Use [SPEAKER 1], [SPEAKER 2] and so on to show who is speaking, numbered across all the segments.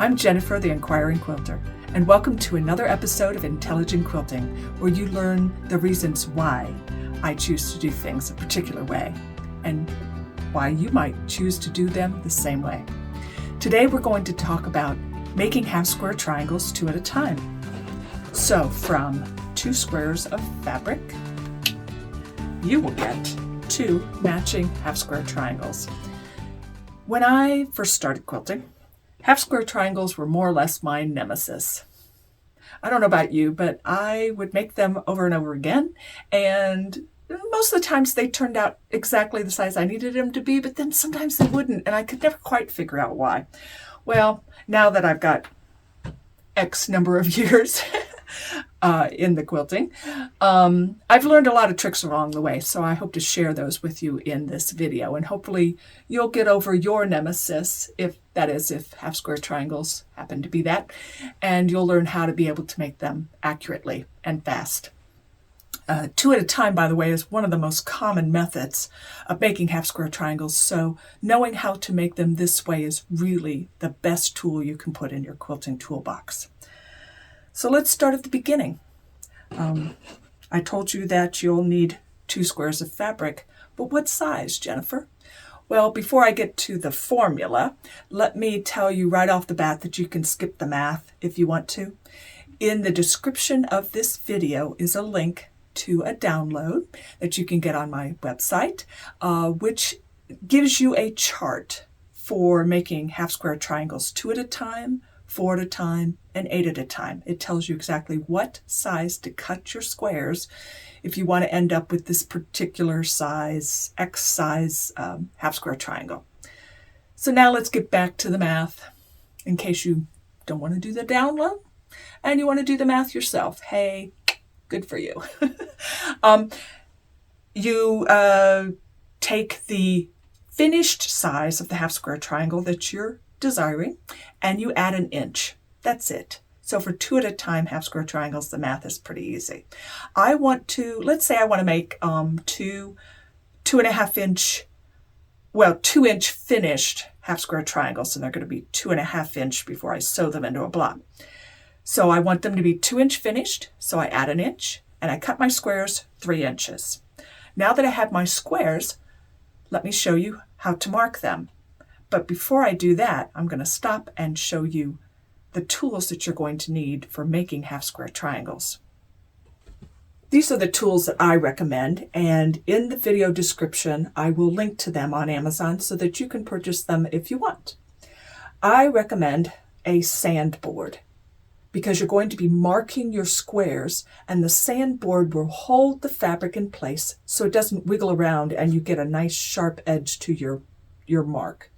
[SPEAKER 1] I'm Jennifer, the Inquiring Quilter, and welcome to another episode of Intelligent Quilting, where you learn the reasons why I choose to do things a particular way, and why you might choose to do them the same way. Today we're going to talk about making half square triangles 2 at a time. So from 2 squares of fabric, you will get 2 matching half square triangles. When I first started quilting, half square triangles were more or less my nemesis. I don't know about you, but I would make them over and over again, and most of the times they turned out exactly the size I needed them to be, but then sometimes they wouldn't, and I could never quite figure out why. Well, now that I've got X number of years in the quilting, I've learned a lot of tricks along the way, so I hope to share those with you in this video, and hopefully you'll get over your nemesis, if half square triangles happen to be that, and you'll learn how to be able to make them accurately and fast. 2 at a time, by the way, is one of the most common methods of making half square triangles, so knowing how to make them this way is really the best tool you can put in your quilting toolbox. So let's start at the beginning. I told you that you'll need 2 squares of fabric, but what size, Jennifer? Well, before I get to the formula, let me tell you right off the bat that you can skip the math if you want to. In the description of this video is a link to a download that you can get on my website, which gives you a chart for making half square triangles 2 at a time, 4 at a time, and 8 at a time. It tells you exactly what size to cut your squares if you want to end up with this particular size, X size half square triangle. So now let's get back to the math in case you don't want to do the download and you want to do the math yourself. Hey, good for you. You take the finished size of the half square triangle that you're desiring, and you add an inch. That's it. So for 2 at a time half square triangles, the math is pretty easy. Let's say I want to make 2.5 inch, 2 inch finished half square triangles, and they're going to be 2.5 inch before I sew them into a block. So I want them to be 2 inch finished, so I add an inch, and I cut my squares 3 inches. Now that I have my squares, let me show you how to mark them. But before I do that, I'm going to stop and show you the tools that you're going to need for making half square triangles. These are the tools that I recommend, and in the video description, I will link to them on Amazon so that you can purchase them if you want. I recommend a sandboard because you're going to be marking your squares, and the sandboard will hold the fabric in place so it doesn't wiggle around and you get a nice sharp edge to your mark.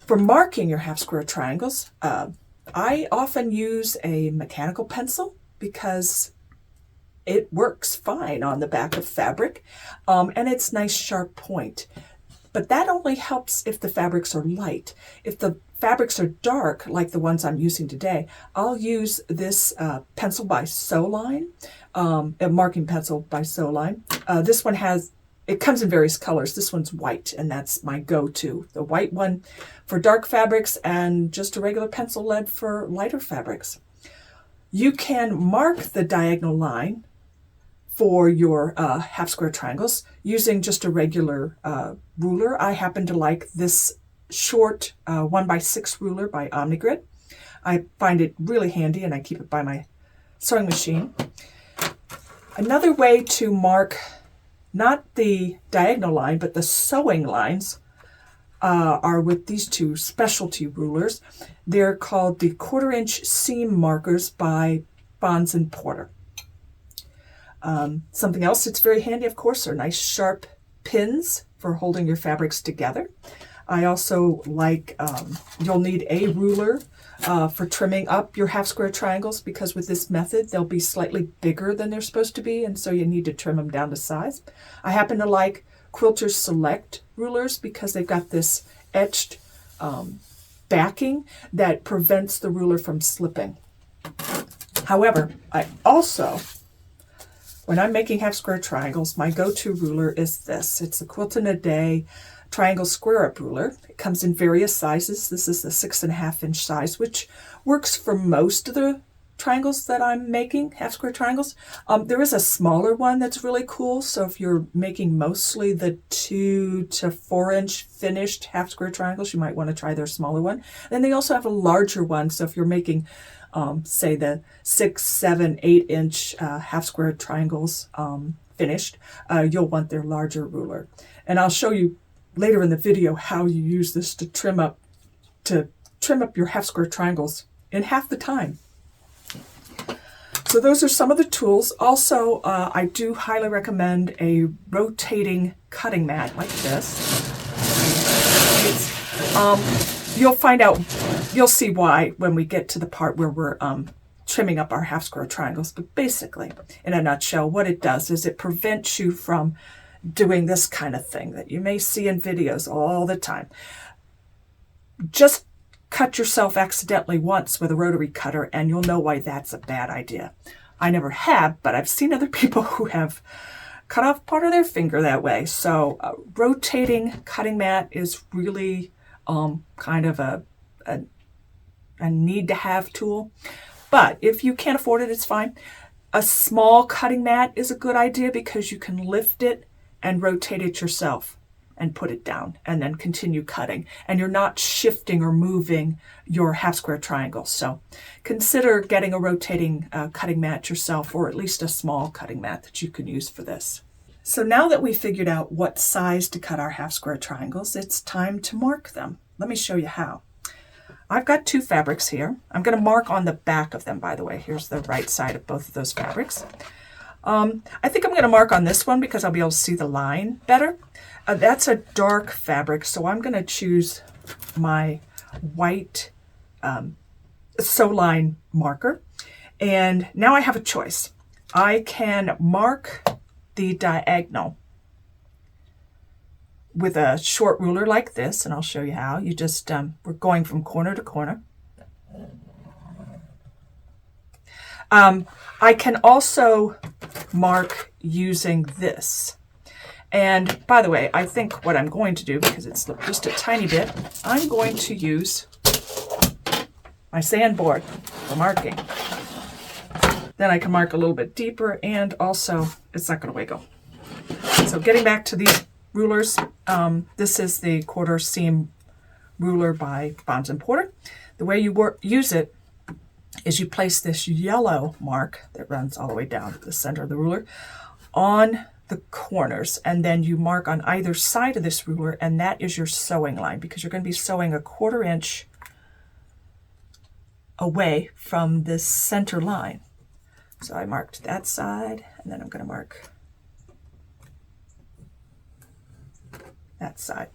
[SPEAKER 1] For marking your half square triangles, I often use a mechanical pencil because it works fine on the back of fabric, and it's nice sharp point. But that only helps if the fabrics are light. If the fabrics are dark, like the ones I'm using today, I'll use this pencil by Sewline, a marking pencil by Sewline. This one it comes in various colors. This one's white, and that's my go-to. The white one for dark fabrics and just a regular pencil lead for lighter fabrics. You can mark the diagonal line for your half square triangles using just a regular ruler. I happen to like this short 1x6 ruler by Omnigrid. I find it really handy, and I keep it by my sewing machine. Another way to mark not the diagonal line, but the sewing lines are with these 2 specialty rulers. They're called the 1/4 inch seam markers by Bonds and Porter. Something else that's very handy, of course, are nice sharp pins for holding your fabrics together. I also like, you'll need a ruler for trimming up your half square triangles, because with this method they'll be slightly bigger than they're supposed to be, and so you need to trim them down to size. I happen to like Quilters Select rulers because they've got this etched backing that prevents the ruler from slipping. However, when I'm making half square triangles, my go-to ruler is this. It's the Quilt in a Day triangle square up ruler. It comes in various sizes. This is the 6.5-inch size, which works for most of the triangles that I'm making, half square triangles. There is a smaller one that's really cool. So if you're making mostly the 2 to 4-inch finished half square triangles, you might want to try their smaller one. Then they also have a larger one. So if you're making, say, the 6, 7, 8-inch half square triangles finished, you'll want their larger ruler. And I'll show you later in the video how you use this to trim up your half square triangles in half the time. So those are some of the tools. Also, I do highly recommend a rotating cutting mat like this. You'll see why when we get to the part where we're trimming up our half square triangles. But basically, in a nutshell, what it does is it prevents you from doing this kind of thing that you may see in videos all the time. Just cut yourself accidentally once with a rotary cutter and you'll know why that's a bad idea. I never have, but I've seen other people who have cut off part of their finger that way. So rotating cutting mat is really kind of a need to have tool. But if you can't afford it, it's fine. A small cutting mat is a good idea because you can lift it and rotate it yourself and put it down and then continue cutting. And you're not shifting or moving your half square triangle. So consider getting a rotating cutting mat yourself, or at least a small cutting mat that you can use for this. So now that we figured out what size to cut our half square triangles, it's time to mark them. Let me show you how. I've got 2 fabrics here. I'm going to mark on the back of them, by the way. Here's the right side of both of those fabrics. I think I'm going to mark on this one because I'll be able to see the line better. That's a dark fabric, so I'm going to choose my white sew line marker. And now I have a choice. I can mark the diagonal with a short ruler like this, and I'll show you how. You just, we're going from corner to corner. I can also mark using this. And by the way, I think what I'm going to do, because it's just a tiny bit, I'm going to use my sandboard for marking. Then I can mark a little bit deeper, and also it's not going to wiggle. So getting back to these rulers, this is the quarter seam ruler by Bonds & Porter. The way you use it is you place this yellow mark that runs all the way down to the center of the ruler on the corners, and then you mark on either side of this ruler, and that is your sewing line, because you're going to be sewing a 1/4 inch away from this center line. So I marked that side, and then I'm going to mark that side.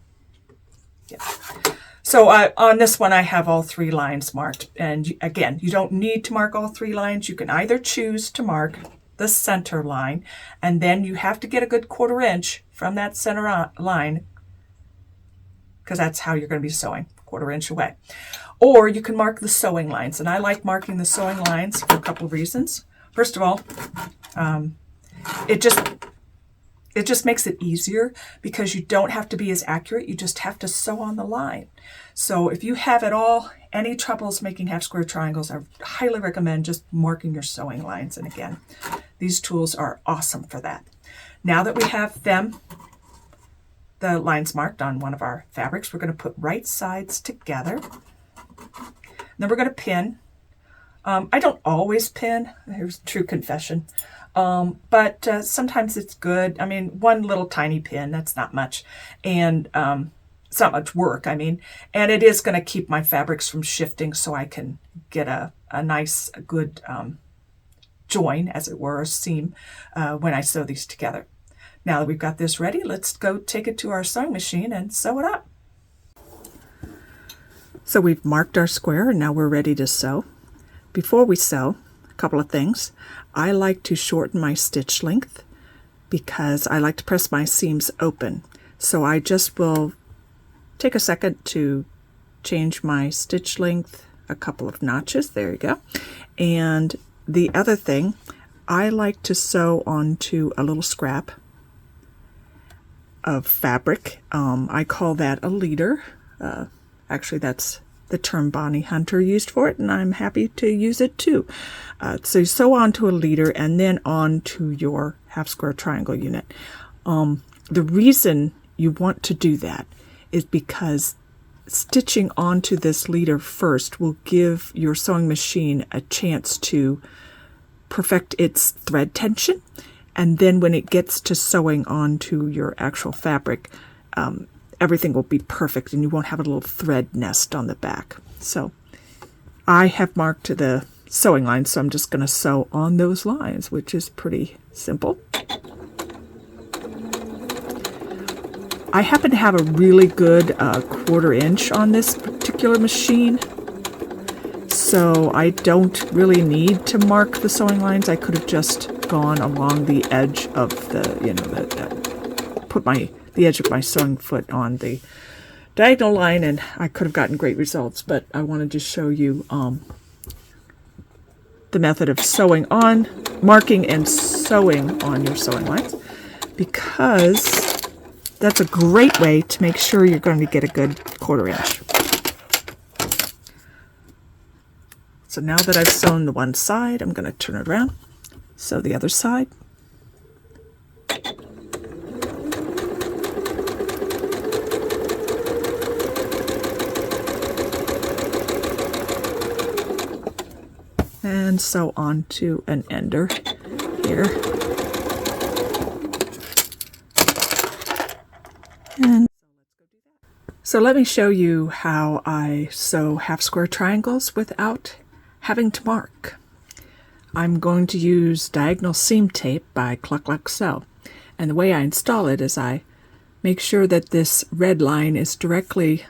[SPEAKER 1] Yeah. So on this one, I have all 3 lines marked. And again, you don't need to mark all 3 lines. You can either choose to mark the center line, and then you have to get a good 1/4 inch from that center line, because that's how you're going to be sewing, 1/4 inch away. Or you can mark the sewing lines, and I like marking the sewing lines for a couple of reasons. First of all, it just makes it easier because you don't have to be as accurate. You just have to sew on the line. So if you have at all any troubles making half square triangles, I highly recommend just marking your sewing lines. And again, these tools are awesome for that. Now that we have the lines marked on one of our fabrics, we're going to put right sides together. Then we're going to pin. I don't always pin. Here's true confession. But sometimes it's good. I mean, one little tiny pin, that's not much. And it's not much work, I mean. And it is going to keep my fabrics from shifting, so I can get a nice, good join, as it were, a seam, when I sew these together. Now that we've got this ready, let's go take it to our sewing machine and sew it up. So we've marked our square, and now we're ready to sew. Before we sew, a couple of things. I like to shorten my stitch length because I like to press my seams open. So I just will take a second to change my stitch length a couple of notches. There you go. And the other thing, I like to sew onto a little scrap. of fabric. I call that a leader. Actually, that's the term Bonnie Hunter used for it, and I'm happy to use it too. So you sew onto a leader and then onto your half square triangle unit. The reason you want to do that is because stitching onto this leader first will give your sewing machine a chance to perfect its thread tension, and then when it gets to sewing onto your actual fabric, everything will be perfect and you won't have a little thread nest on the back. So I have marked the sewing lines, so I'm just going to sew on those lines, which is pretty simple. I happen to have a really good 1/4 inch on this particular machine, so I don't really need to mark the sewing lines. I could have just gone along the edge of the, put the edge of my sewing foot on the diagonal line, and I could have gotten great results. But I wanted to show you the method of sewing on, marking and sewing on your sewing lines, because that's a great way to make sure you're going to get a good 1/4 inch. So now that I've sewn the one side, I'm going to turn it around, sew the other side. And sew onto an ender here. And so let me show you how I sew half square triangles without having to mark. I'm going to use diagonal seam tape by Cluck Cluck Sew, and the way I install it is I make sure that this red line is directly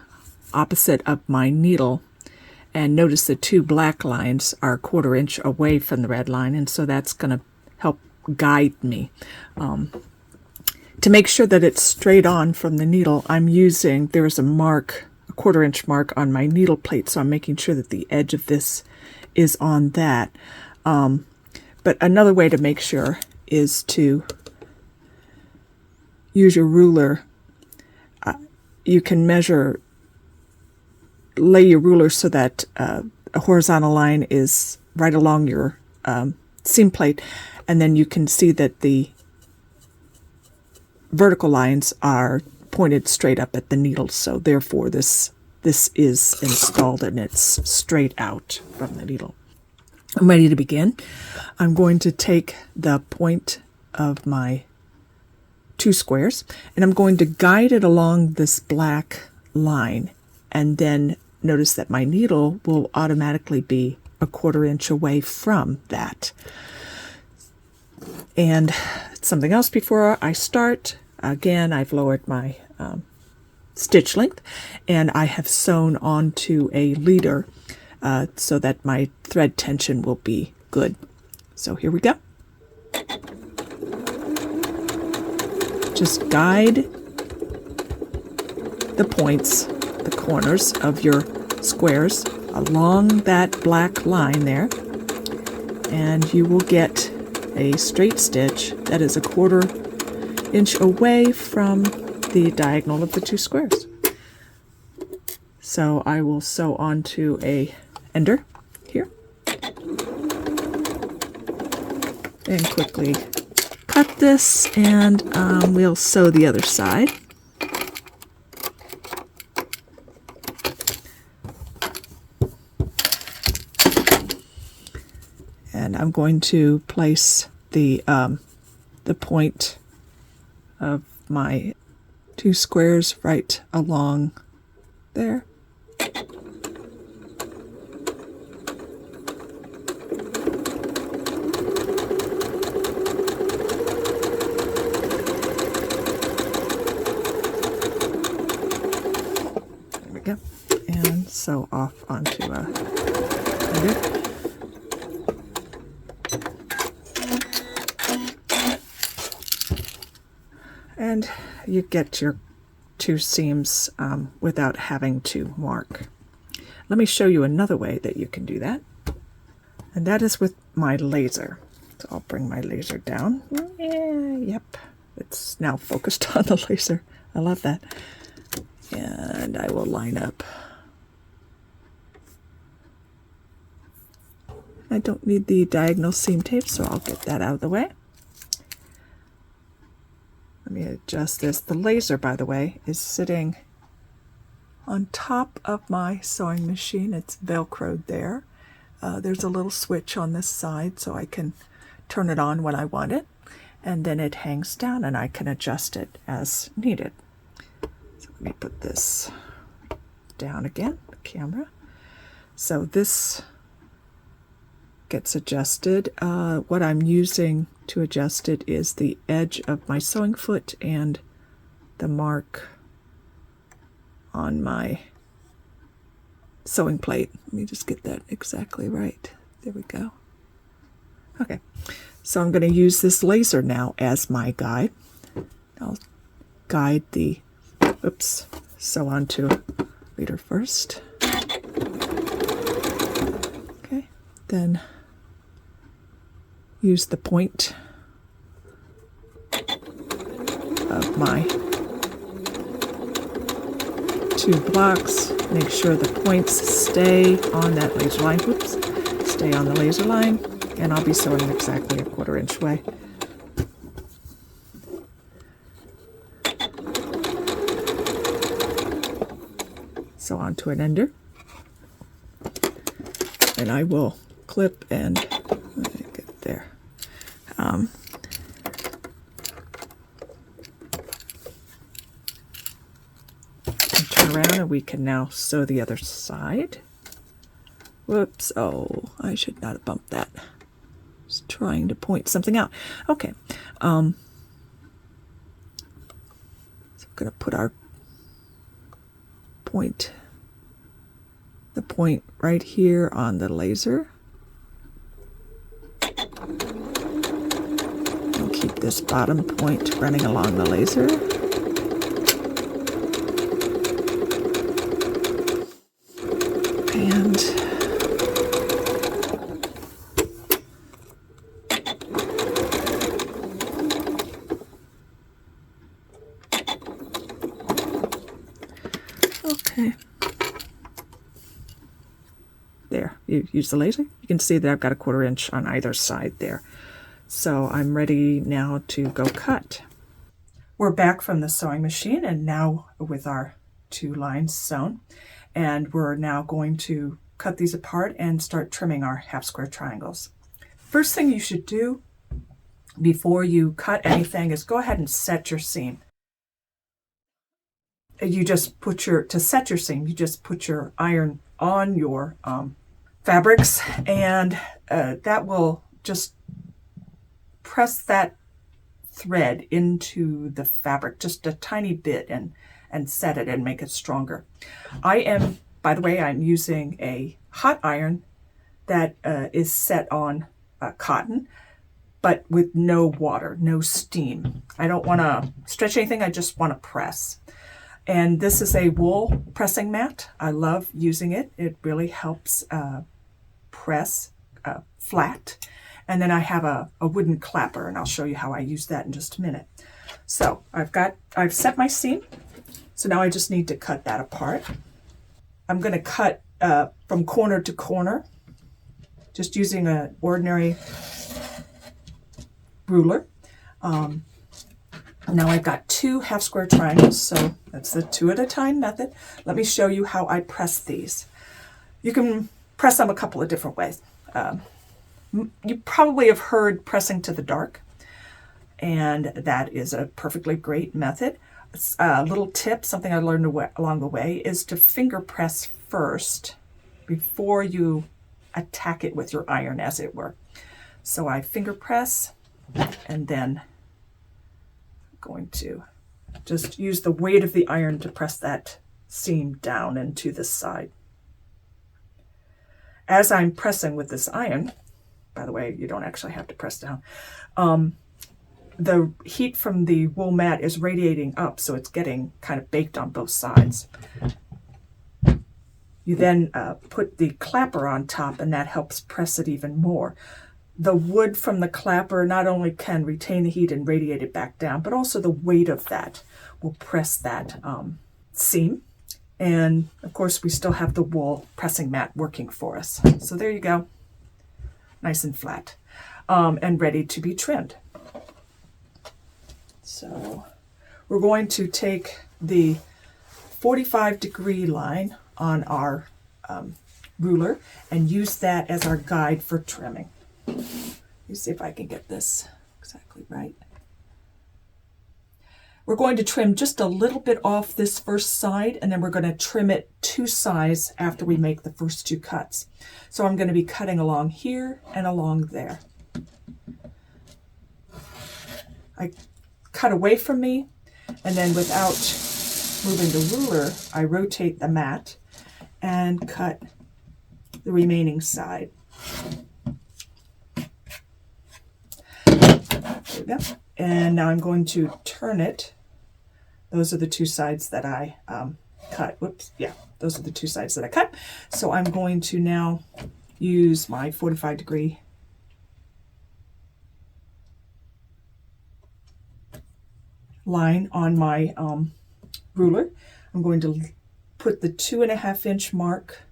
[SPEAKER 1] opposite of my needle, and notice the 2 black lines are 1/4 inch away from the red line, and so that's going to help guide me. To make sure that it's straight on from the needle, I'm using, there's a mark, a 1/4 inch mark on my needle plate, so I'm making sure that the edge of this is on that. But another way to make sure is to use your ruler. You can lay your ruler so that a horizontal line is right along your seam plate, and then you can see that the vertical lines are pointed straight up at the needle, so therefore this is installed and it's straight out from the needle. I'm ready to begin. I'm going to take the point of my 2 squares and I'm going to guide it along this black line, and then notice that my needle will automatically be a 1/4 inch away from that. And something else before I start, again, I've lowered my stitch length, and I have sewn onto a leader so that my thread tension will be good. So here we go. Just guide the points, the corners of your squares along that black line there, and you will get a straight stitch that is a 1/4 inch away from the diagonal of the 2 squares. So I will sew onto a ender here and quickly cut this, and we'll sew the other side. And I'm going to place the point of my 2 squares right along there. There we go. And sew off onto a ender. And you get your 2 seams without having to mark. Let me show you another way that you can do that, and that is with my laser. So I'll bring my laser down. Yep, it's now focused on the laser. I love that. And I will line up. I don't need the diagonal seam tape, so I'll get that out of the way. Let me adjust this. The laser, by the way, is sitting on top of my sewing machine. It's Velcroed there. There's a little switch on this side so I can turn it on when I want it. And then it hangs down and I can adjust it as needed. So let me put this down again, the camera. So this gets adjusted. What I'm using to adjust it is the edge of my sewing foot and the mark on my sewing plate. Let me just get that exactly right. There we go. Okay, so I'm going to use this laser now as my guide. I'll guide the, sew onto leader first. Okay, then use the point of my 2 blocks. Make sure the points stay on that laser line. Stay on the laser line, and I'll be sewing exactly a 1/4 inch away. So onto an ender, and I will clip and get there. Turn around and we can now sew the other side. Whoops, oh, I should not have bumped that. Just trying to point something out. Okay, so we're going to put our point, the point right here on the laser. And keep this bottom point running along the laser. And okay. There, you use the laser. You can see that I've got a 1/4 inch on either side there. So I'm ready now to go cut. We're back from the sewing machine and now with our 2 lines sewn. And we're now going to cut these apart and start trimming our half square triangles. First thing you should do before you cut anything is go ahead and set your seam. You just put to set your seam, you just put your iron on your fabrics, and that will just press that thread into the fabric just a tiny bit and set it and make it stronger. I am, by the way, I'm using a hot iron that is set on cotton, but with no water, no steam. I don't want to stretch anything, I just want to press. And this is a wool pressing mat. I love using it. It really helps press flat. And then I have a wooden clapper, and I'll show you how I use that in just a minute. So I've set my seam. So now I just need to cut that apart. I'm going to cut from corner to corner, just using an ordinary ruler. Now I've got 2 half square triangles, so that's the 2 at a time method. Let me show you how I press these. You can press them a couple of different ways. You probably have heard pressing to the dark, and that is a perfectly great method. A little tip, something I learned along the way, is to finger press first before you attack it with your iron, as it were. So I finger press, and then I'm going to just use the weight of the iron to press that seam down and to the side. As I'm pressing with this iron, by the way, you don't actually have to press down, the heat from the wool mat is radiating up, so it's getting kind of baked on both sides. You then put the clapper on top, and that helps press it even more. the wood from the clapper not only can retain the heat and radiate it back down, but also the weight of that will press that seam. And of course, we still have the wool pressing mat working for us. So there you go, nice and flat, and ready to be trimmed. So we're going to take the 45-degree line on our ruler and use that as our guide for trimming. Let me see if I can get this exactly right. We're going to trim just a little bit off this first side, and then we're going to trim it 2 sides after we make the first 2 cuts. So I'm going to be cutting along here and along there. I cut away from me, and then without moving the ruler, I rotate the mat and cut the remaining side. There we go. And now I'm going to turn it. Those are the 2 sides that I cut. Whoops, yeah, those are the 2 sides that I cut. So I'm going to now use my 45-degree line on my ruler. I'm going to put the 2.5-inch mark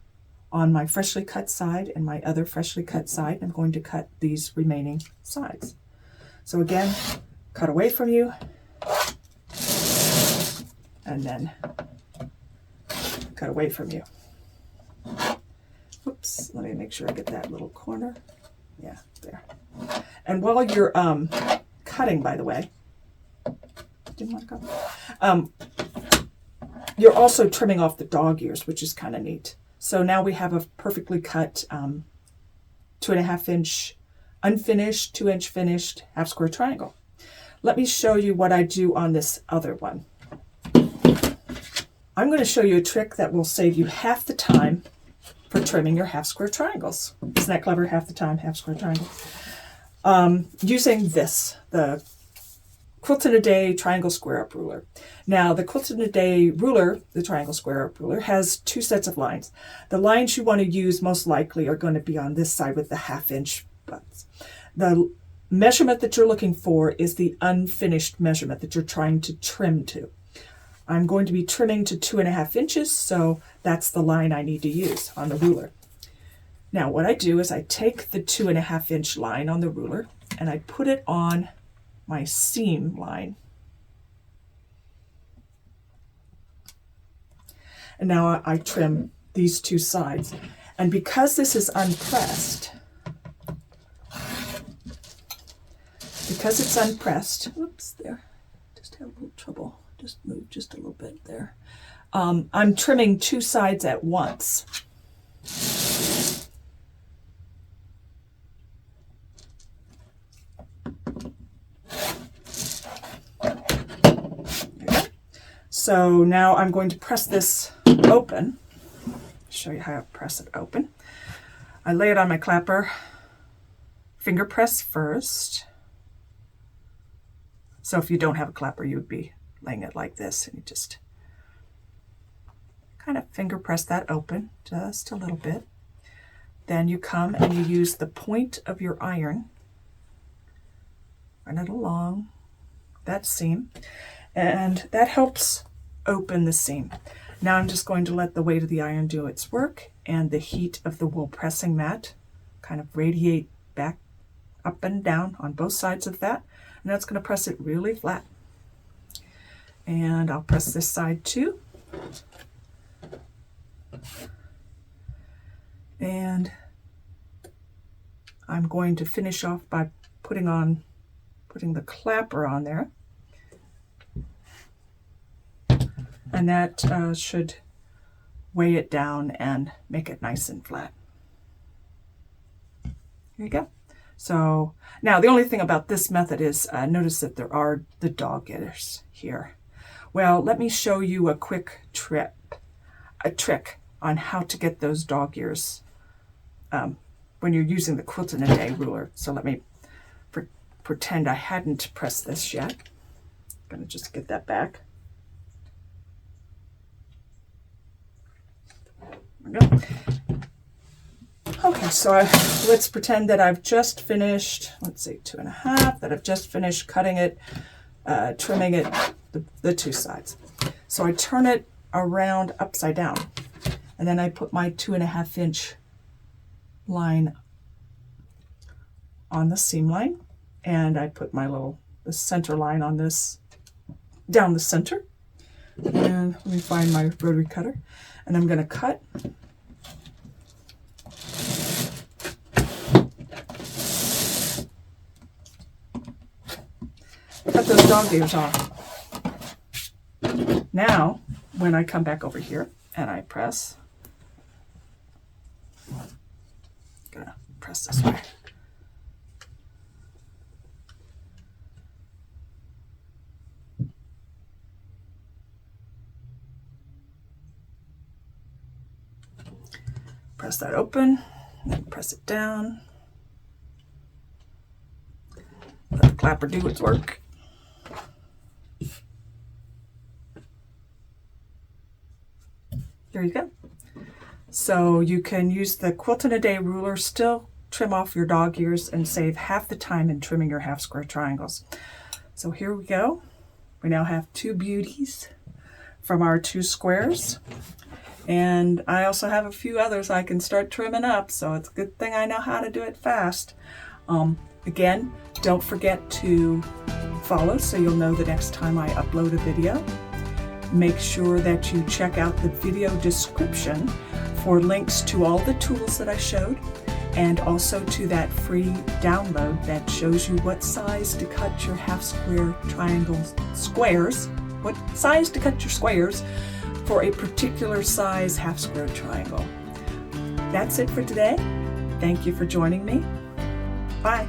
[SPEAKER 1] on my freshly cut side and my other freshly cut side. I'm going to cut these remaining sides. So again, cut away from you, and then cut away from you. Oops, let me make sure I get that little corner. Yeah, there. And while you're cutting, by the way, didn't want to go. You're also trimming off the dog ears, which is kind of neat. So now we have a perfectly cut 2.5-inch unfinished, 2-inch finished half square triangle. Let me show you what I do on this other one. I'm going to show you a trick that will save you half the time for trimming your half square triangles. Isn't that clever? Half the time, half square triangle. Using this, the Quilt in a Day triangle square up ruler. Now the Quilt in a Day ruler, the triangle square up ruler, has 2 sets of lines. The lines you want to use most likely are going to be on this side with the 1/2-inch butts. The measurement that you're looking for is the unfinished measurement that you're trying to trim to. I'm going to be trimming to 2.5 inches, so that's the line I need to use on the ruler. Now what I do is I take the 2.5-inch line on the ruler and I put it on my seam line. And now I trim these 2 sides. And because this is unpressed, oops, there, just had a little trouble, just moved just a little bit there. I'm trimming 2 sides at once. So now I'm going to press this open. Show you how to press it open. I lay it on my clapper, finger press first. So if you don't have a clapper, you would be laying it like this, and you just kind of finger press that open just a little bit. Then you come and you use the point of your iron, run it along that seam, and that helps open the seam. Now I'm just going to let the weight of the iron do its work and the heat of the wool pressing mat kind of radiate back up and down on both sides of that, and that's going to press it really flat. And I'll press this side too. And I'm going to finish off by putting the clapper on there. And that should weigh it down and make it nice and flat. Here you go. So now the only thing about this method is notice that there are the dog ears here. Well, let me show you a quick trick on how to get those dog ears when you're using the Quilt in a Day ruler. So let me pretend I hadn't pressed this yet. I'm going to just get that back. There we go. Okay, so let's pretend that I've just finished, let's see, 2.5, that I've just finished cutting it, trimming it, the two sides. So I turn it around upside down, and then I put my 2.5 inch line on the seam line, and I put my the center line on this, down the center. And let me find my rotary cutter, and I'm going to cut. Cut those dog ears off. Now, when I come back over here and I press, I'm gonna press this way. Press that open, then press it down. Let the clapper do its work. There you go. So you can use the Quilt in a Day ruler, still trim off your dog ears and save half the time in trimming your half square triangles. So here we go. We now have two beauties from our two squares. And I also have a few others I can start trimming up, so it's a good thing I know how to do it fast. Again, don't forget to follow so you'll know the next time I upload a video. Make sure that you check out the video description for links to all the tools that I showed, and also to that free download that shows you what size to cut your half square triangles, squares, what size to cut your squares for a particular size half square triangle. That's it for today. Thank you for joining me. Bye.